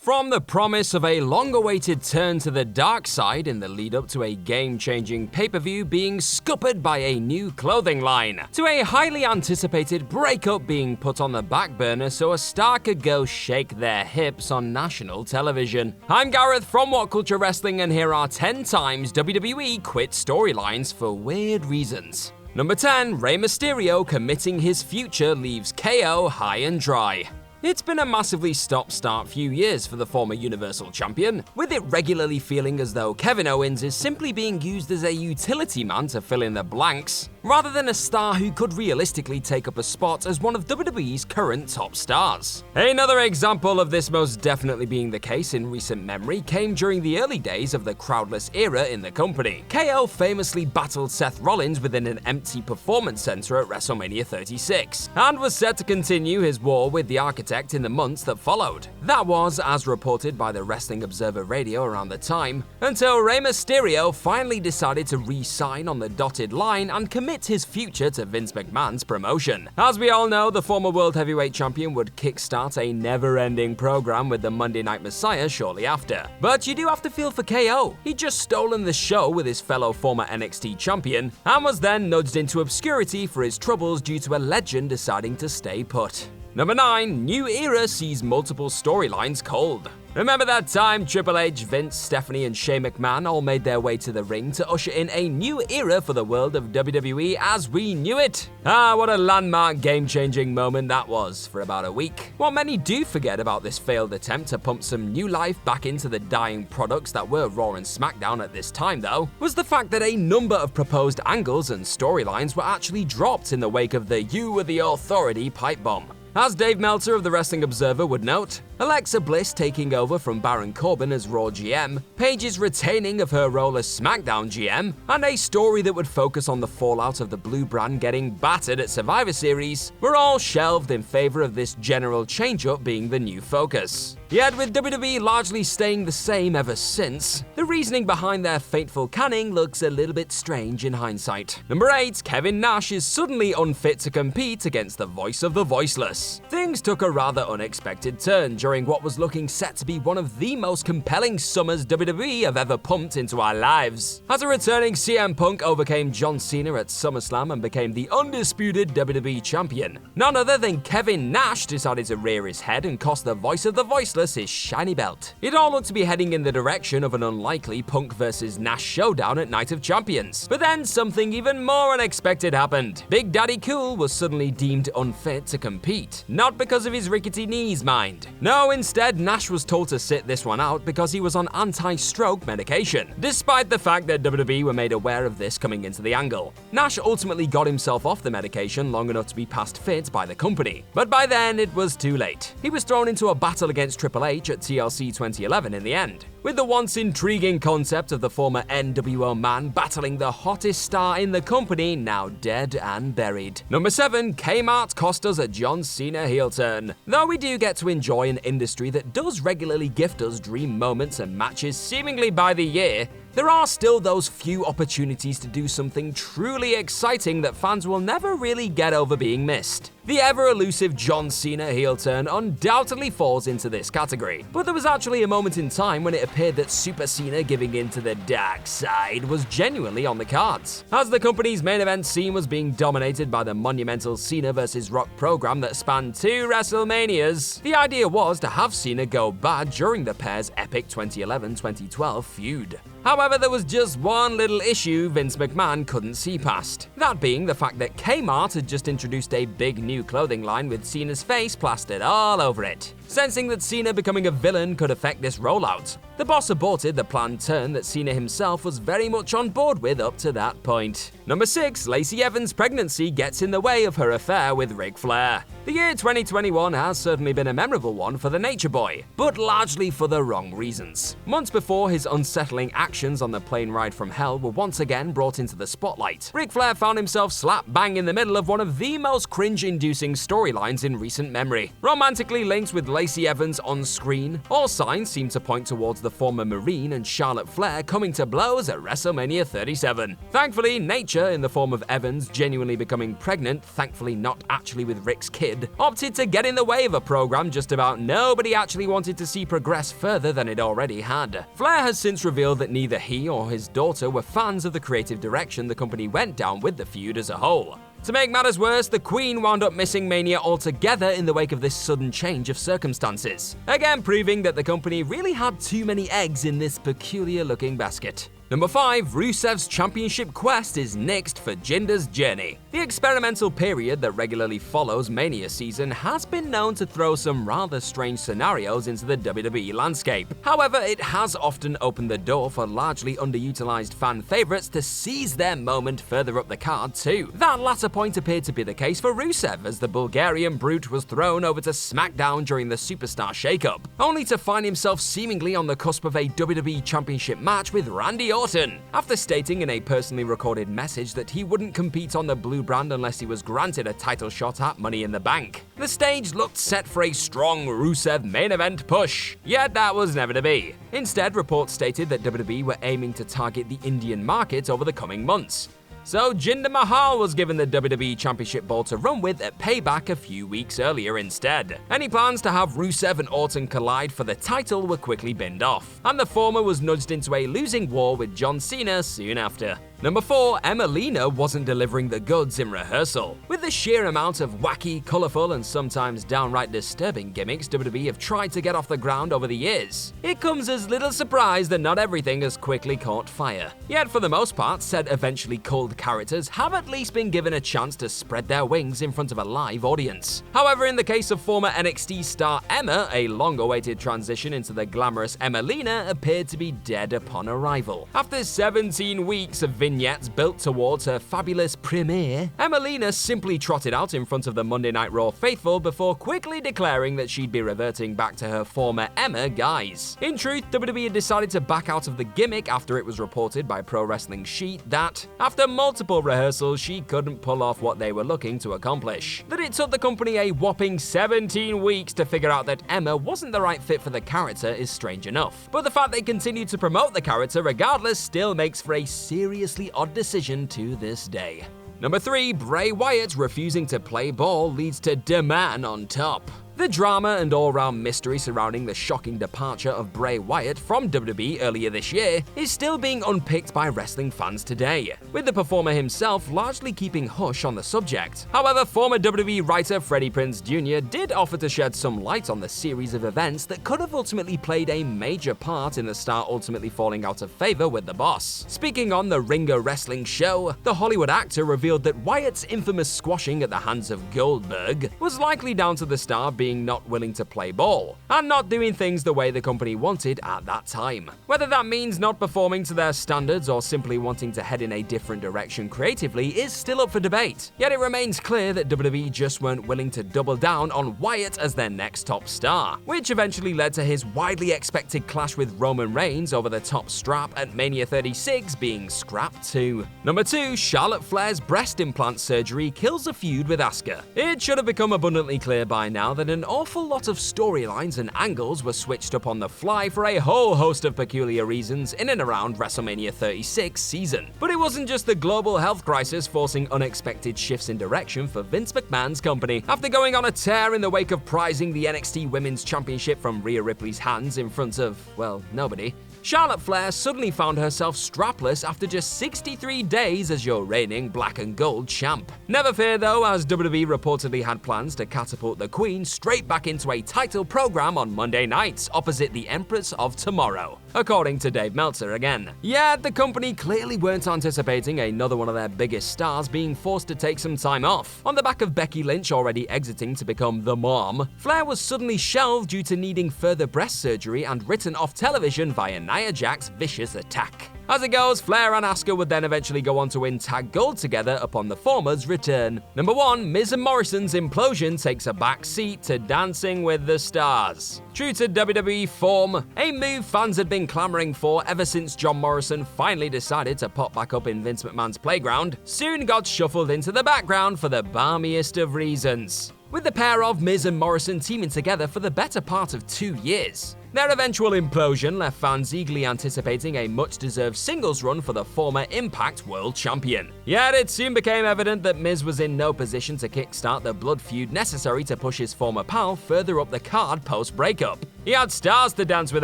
From the promise of a long-awaited turn to the dark side in the lead-up to a game-changing pay-per-view being scuppered by a new clothing line, to a highly anticipated breakup being put on the back burner so a star could go shake their hips on national television. I'm Gareth from What Culture Wrestling, and here are 10 times WWE quit storylines for weird reasons. Number 10, Rey Mysterio committing his future leaves KO high and dry. It's been a massively stop-start few years for the former Universal Champion, with it regularly feeling as though Kevin Owens is simply being used as a utility man to fill in the blanks, rather than a star who could realistically take up a spot as one of WWE's current top stars. Another example of this most definitely being the case in recent memory came during the early days of the crowdless era in the company. KO famously battled Seth Rollins within an empty performance center at WrestleMania 36, and was set to continue his war with the Architect in the months that followed. That was, as reported by the Wrestling Observer Radio around the time, until Rey Mysterio finally decided to re-sign on the dotted line and commit his future to Vince McMahon's promotion. As we all know, the former World Heavyweight Champion would kickstart a never-ending program with the Monday Night Messiah shortly after. But you do have to feel for KO. He'd just stolen the show with his fellow former NXT champion, and was then nudged into obscurity for his troubles due to a legend deciding to stay put. Number 9, new era sees multiple storylines culled. Remember that time Triple H, Vince, Stephanie, and Shane McMahon all made their way to the ring to usher in a new era for the world of WWE as we knew it? What a landmark game-changing moment that was for about a week. What many do forget about this failed attempt to pump some new life back into the dying products that were Raw and SmackDown at this time, though, was the fact that a number of proposed angles and storylines were actually dropped in the wake of the "You Were the Authority" pipe bomb. As Dave Meltzer of the Wrestling Observer would note, Alexa Bliss taking over from Baron Corbin as Raw GM, Paige's retaining of her role as SmackDown GM, and a story that would focus on the fallout of the Blue brand getting battered at Survivor Series were all shelved in favor of this general change-up being the new focus. Yet with WWE largely staying the same ever since, the reasoning behind their fateful canning looks a little bit strange in hindsight. Number 8, Kevin Nash is suddenly unfit to compete against the voice of the voiceless. Things took a rather unexpected turn during what was looking set to be one of the most compelling summers WWE have ever pumped into our lives, as a returning CM Punk overcame John Cena at SummerSlam and became the undisputed WWE champion. None other than Kevin Nash decided to rear his head and cost the voice of the voiceless his shiny belt. It all looked to be heading in the direction of an unlikely Punk vs Nash showdown at Night of Champions. But then something even more unexpected happened. Big Daddy Cool was suddenly deemed unfit to compete. Not because of his rickety knees, mind. No, instead, Nash was told to sit this one out because he was on anti-stroke medication, despite the fact that WWE were made aware of this coming into the angle. Nash ultimately got himself off the medication long enough to be passed fit by the company. But by then, it was too late. He was thrown into a battle against Triple H at TLC 2011 in the end, with the once intriguing concept of the former NWO man battling the hottest star in the company, now dead and buried. Number 7, K-MART cost us a John Cena heel turn. Though we do get to enjoy an industry that does regularly gift us dream moments and matches seemingly by the year, there are still those few opportunities to do something truly exciting that fans will never really get over being missed. The ever-elusive John Cena heel turn undoubtedly falls into this category, but there was actually a moment in time when it appeared that Super Cena giving in to the dark side was genuinely on the cards. As the company's main event scene was being dominated by the monumental Cena vs Rock program that spanned 2 WrestleManias, the idea was to have Cena go bad during the pair's epic 2011-2012 feud. However, there was just one little issue Vince McMahon couldn't see past, that being the fact that K-MART had just introduced a big new clothing line with Cena's face plastered all over it. Sensing that Cena becoming a villain could affect this rollout, the boss aborted the planned turn that Cena himself was very much on board with up to that point. Number 6, Lacey Evans' pregnancy gets in the way of her affair with Ric Flair. The year 2021 has certainly been a memorable one for the Nature Boy, but largely for the wrong reasons. Months before his unsettling actions on the plane ride from hell were once again brought into the spotlight, Ric Flair found himself slap bang in the middle of one of the most cringe-inducing storylines in recent memory. Romantically linked with Lacey Evans on screen, all signs seem to point towards the former Marine and Charlotte Flair coming to blows at WrestleMania 37. Thankfully, Nature, in the form of Evans genuinely becoming pregnant, thankfully not actually with Ric's kid, FEUD, opted to get in the way of a program just about nobody actually wanted to see progress further than it already had. Flair has since revealed that neither he or his daughter were fans of the creative direction the company went down with the feud as a whole. To make matters worse, the Queen wound up missing Mania altogether in the wake of this sudden change of circumstances, again proving that the company really had too many eggs in this peculiar-looking basket. Number 5, RUSEV'S championship quest is nixed for JINDER'S journey. The experimental period that regularly follows Mania season has been known to throw some rather strange scenarios into the WWE landscape. However, it has often opened the door for largely underutilized fan favorites to seize their moment further up the card too. That latter point appeared to be the case for Rusev, as the Bulgarian brute was thrown over to SmackDown during the Superstar shakeup, only to find himself seemingly on the cusp of a WWE championship match with Randy Orton, after stating in a personally recorded message that he wouldn't compete on the blue brand unless he was granted a title shot at Money in the Bank. The stage looked set for a strong Rusev main event push, yet that was never to be. Instead, reports stated that WWE were aiming to target the Indian market over the coming months. So Jinder Mahal was given the WWE Championship ball to run with at Payback a few weeks earlier instead. Any plans to have Rusev and Orton collide for the title were quickly binned off, and the former was nudged into a losing war with John Cena soon after. Number 4, Emelina wasn't delivering the goods in rehearsal. With the sheer amount of wacky, colourful, and sometimes downright disturbing gimmicks WWE have tried to get off the ground over the years, it comes as little surprise that not everything has quickly caught fire. Yet for the most part, said eventually culled characters have at least been given a chance to spread their wings in front of a live audience. However, in the case of former NXT star Emma, a long-awaited transition into the glamorous Emelina appeared to be dead upon arrival. After 17 weeks of vignettes built towards her fabulous premiere, Emelina simply trotted out in front of the Monday Night Raw faithful before quickly declaring that she'd be reverting back to her former Emma guise. In truth, WWE had decided to back out of the gimmick after it was reported by Pro Wrestling Sheet that, after multiple rehearsals, she couldn't pull off what they were looking to accomplish. That it took the company a whopping 17 weeks to figure out that Emma wasn't the right fit for the character is strange enough. But the fact they continued to promote the character regardless still makes for a seriously odd decision to this day. Number 3, Bray Wyatt refusing to play ball leads to demand on top. The drama and all-round mystery surrounding the shocking departure of Bray Wyatt from WWE earlier this year is still being unpicked by wrestling fans today, with the performer himself largely keeping hush on the subject. However, former WWE writer Freddie Prinze Jr. did offer to shed some light on the series of events that could have ultimately played a major part in the star ultimately falling out of favor with the boss. Speaking on the Ringer Wrestling show, the Hollywood actor revealed that Wyatt's infamous squashing at the hands of Goldberg was likely down to the star being not willing to play ball, and not doing things the way the company wanted at that time. Whether that means not performing to their standards or simply wanting to head in a different direction creatively is still up for debate, yet it remains clear that WWE just weren't willing to double down on Wyatt as their next top star, which eventually led to his widely expected clash with Roman Reigns over the top strap at Mania 36 being scrapped too. Number 2, Charlotte Flair's breast implant surgery kills a feud with Asuka. It should have become abundantly clear by now that an awful lot of storylines and angles were switched up on the fly for a whole host of peculiar reasons in and around WrestleMania 36 season. But it wasn't just the global health crisis forcing unexpected shifts in direction for Vince McMahon's company. After going on a tear in the wake of prizing the NXT Women's Championship from Rhea Ripley's hands in front of, well, nobody, Charlotte Flair suddenly found herself strapless after just 63 days as your reigning black and gold champ. Never fear though, as WWE reportedly had plans to catapult the Queen straight back into a title program on Monday nights opposite the Empress of Tomorrow, according to Dave Meltzer again. Yet the company clearly weren't anticipating another one of their biggest stars being forced to take some time off. On the back of Becky Lynch already exiting to become the mom, Flair was suddenly shelved due to needing further breast surgery and written off television via Nia Jax's vicious attack. As it goes, Flair and Asuka would then eventually go on to win tag gold together upon the former's return. Number 1, Miz and Morrison's implosion takes a back seat to Dancing with the Stars. True to WWE form, a move fans had been clamoring for ever since John Morrison finally decided to pop back up in Vince McMahon's playground, soon got shuffled into the background for the balmiest of reasons, with the pair of Miz and Morrison teaming together for the better part of 2 years. Their eventual implosion left fans eagerly anticipating a much-deserved singles run for the former Impact World Champion. Yet it soon became evident that Miz was in no position to kickstart the blood feud necessary to push his former pal further up the card post-breakup. He had stars to dance with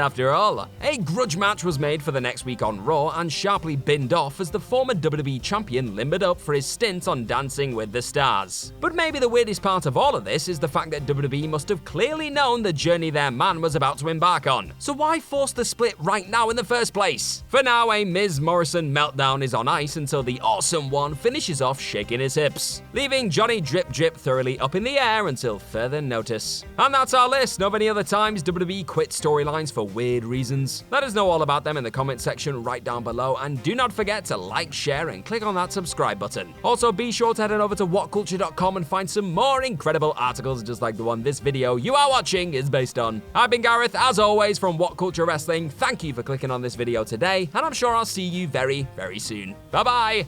after all. A grudge match was made for the next week on Raw and sharply binned off as the former WWE champion limbered up for his stint on Dancing with the Stars. But maybe the weirdest part of all of this is the fact that WWE must have clearly known the journey their man was about to embark on. So why force the split right now in the first place? For now, a Miz Morrison meltdown is on ice until the Awesome One finishes off shaking his hips, leaving Johnny Drip Drip thoroughly up in the air until further notice. And that's our list. Know of any other times WWE quit storylines for weird reasons? Let us know all about them in the comment section right down below, and do not forget to like, share, and click on that subscribe button. Also, be sure to head on over to whatculture.com and find some more incredible articles just like the one this video you are watching is based on. I've been Gareth, as always, from What Culture Wrestling. Thank you for clicking on this video today, and I'm sure I'll see you very, very soon. Bye-bye!